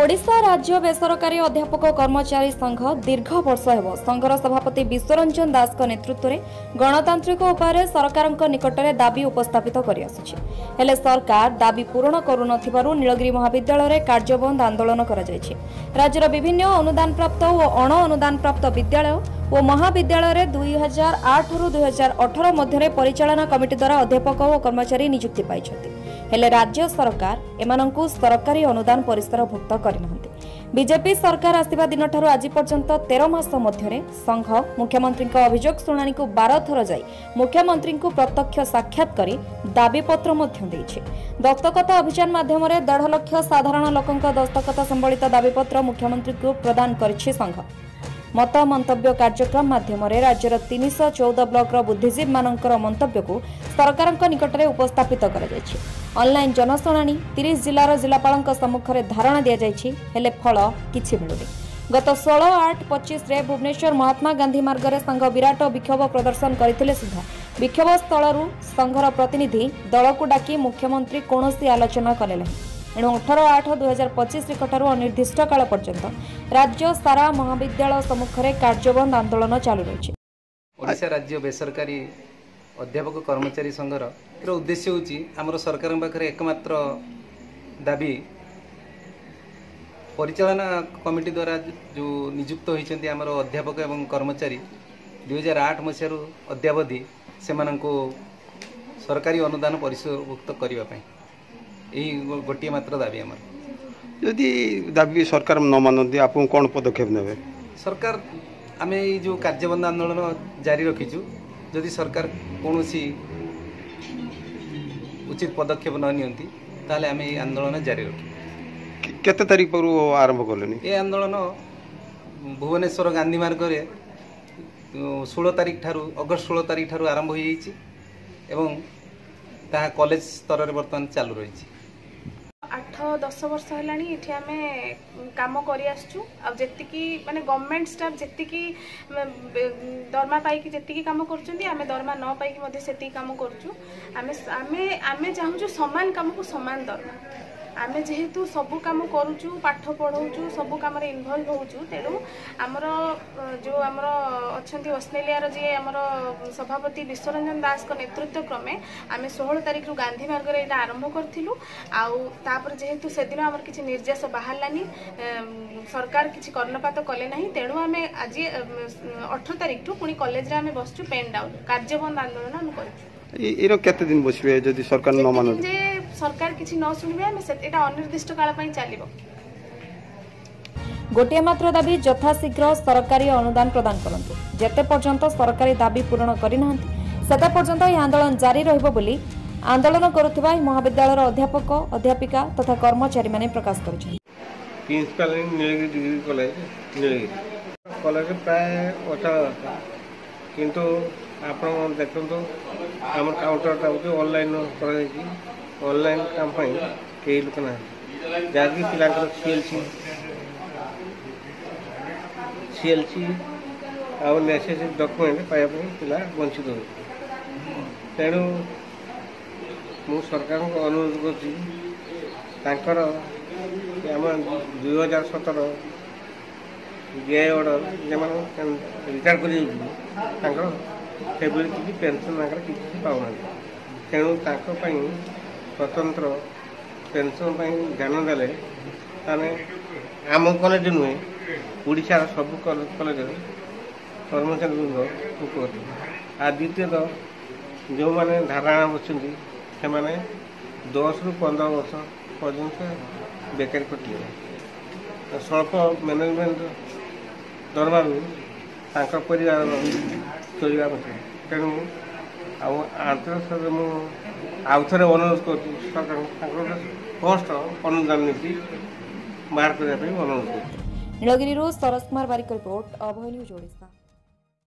ओडिशा राज्य बेसरकारी अध्यापक कर्मचारी संघ दीर्घ वर्ष हेब संघर सभापति विश्वरंजन दास नेतृत्व में गणतांत्रिक उपाय सरकार निकट में दाबी उपस्थापित कर सरकार दाबी पूरण करू नीलगिरी महाविद्यालय में कार्यबंद आंदोलन राज्यर विभिन्न अनुदान प्राप्त और अण अनुदान प्राप्त विद्यालय और महाविद्यालय 2008 रु 2018 मध्य परिचालना कमिटी द्वारा अध्यापक और कर्मचारी नियुक्ति पाई हेले राज्य सरकार एमानंकु सरकारी अनुदान परिसर भुक्त करना। बीजेपी सरकार आसिबा दिन ठारू आज पर्यंत 13 मास मध्य संघ मुख्यमंत्री अभियोग शुणाणी को 12 थर जाई मुख्यमंत्री को प्रत्यक्ष साक्षात करी दाबीपत्र दस्तखत अभियान माध्यम 1.5 लाख साधारण लोकों दस्तखत संबलित दाबीपत्र मुख्यमंत्री को प्रदान करिछि संघ। मत मंतव्य कार्यक्रम माध्यम राज्यर 314 ब्लॉकर बुद्धिजीवी मानकर मंतव्य को सरकार निकट में उपस्थापित कर ऑनलाइन जनशुणाणी 30 जिलार जिलापाल सम्मुखें धारणा दि जाइए हेले फल किछि मिलुनी। गत 16/8/25 रे भुवनेश्वर महात्मा गांधी मार्ग में संघ विराट विक्षोभ प्रदर्शन करथिले सुधा विक्षोभ स्थल संघर प्रतिनिधि दल को डाकी मुख्यमंत्री कौन आलोचना कले नहीं। एणु 18/8/2025 निकटू अनिर्दिष्ट काल पर्यंत राज्य सारा महाविद्यालय सम्मुखें कार्यबंद आंदोलन चालू रही। ओडिशा राज्य बेसरकारी अध्यापक कर्मचारी संघर उद्देश्य होची आमर सरकार पाखे एकमात्र दाबी परिचालना कमिटी द्वारा जो नियुक्त होती आमर अध्यापक एवं कर्मचारी 2008 मसीह अद्यावधि से सरकारी अनुदान परिसरभुक्त करने यही गोटे मात्र दाबी आमर। यदि दाबी सरकार न मानती आप कौन पदक्षेप ने सरकार आम जो कार्यबंद आंदोलन जारी रखीचु जदि सरकार कौन उचित पदक्षेप न नियंती ताले आम आंदोलन जारी रखी। केते तारीख पर आरंभ कले ये आंदोलन भुवनेश्वर गांधी मार्ग में 16 तारीख ठारू अगस्त 16 तारीख ठारू आरंभ हो जाइए एवं ताहा कॉलेज स्तर में बर्तमान चालू रही। 8-10 वर्ष है आम कम कर माने गवर्नमेंट स्टाफ जी दरमा पाई जी कम कर दरमा न पाई से कम कर चाहूँ सामान कम को सामान दरमा आमे जेहेतु सबू कम करुचु पाठ पढ़ाऊँ सबू कम इनवल्व होचु तेणु आमर जो आमर अच्छा ऑस्ट्रेलिया जी आमर सभापति विश्वरंजन दास नेतृत्व क्रमे आम 16 तारीख गांधी मार्ग में यहाँ आरंभ करूँ आउर जेहेतु से दिन आमर किसी निर्देश बाहरलानी सरकार किसी कर्णपात कले ना तेणु आम आज 18 तारीख ठू पुणी कॉलेज आम बसचु पेन डाउन कार्यबंद आंदोलन आम करूँ। केते दिन बसबे जदि सरकार न मान सरकार किसी न शुणे अनिर्दिष्ट काल चलो। गोटे मात्र दाबी यथाशीघ्र सरकारी अनुदान प्रदान करंतु जेते पर्यंत सरकारी दाबी पूरण करना सेते पर्यंत यह आंदोलन जारी रहिबो बोली आंदोलन करुथिबा महाविद्यालयर अध्यापक अध्यापिका तथा कर्मचारी माने प्रकाश करिसेन। प्रिंसिपल नीलगिरी डिग्री कॉलेज प्राय 18 किंतु आप देखो आम काउंटरटा हूँ ऑनलाइन ऑनलाइन काम कई लोक ना जहाँकि पिला सीएलसी आउ नेसेसरी डॉक्यूमेंट पाइबा पिला वंचित हो तेणु मु सरकार को अनुरोध कर 2017 जीआई ऑर्डर जो रिटायर कर फेब्रुआरी किसी पेनसन किसी पाऊना तेणु स्वतंत्र पेनसन ध्यान देले आम कॉलेज नुहे ओडिशार सब कॉलेज कर्मचारी वृंद आ द्वितीयतः जो मैंने धारणा बच्चे से 10 ରୁ 15 वर्ष पर्यंत बेकार कटे स्वल्प मैनेजमेंट दरमा परिवार चलवा तेणु आंतर आउ थे अनुरोध कर सरकार फर्स्ट अनुदान नीति बाहर करने अनुरोध कर। नीलगिरी सरस कुमार बारिक रिपोर्ट अभय न्यूज ओडिशा।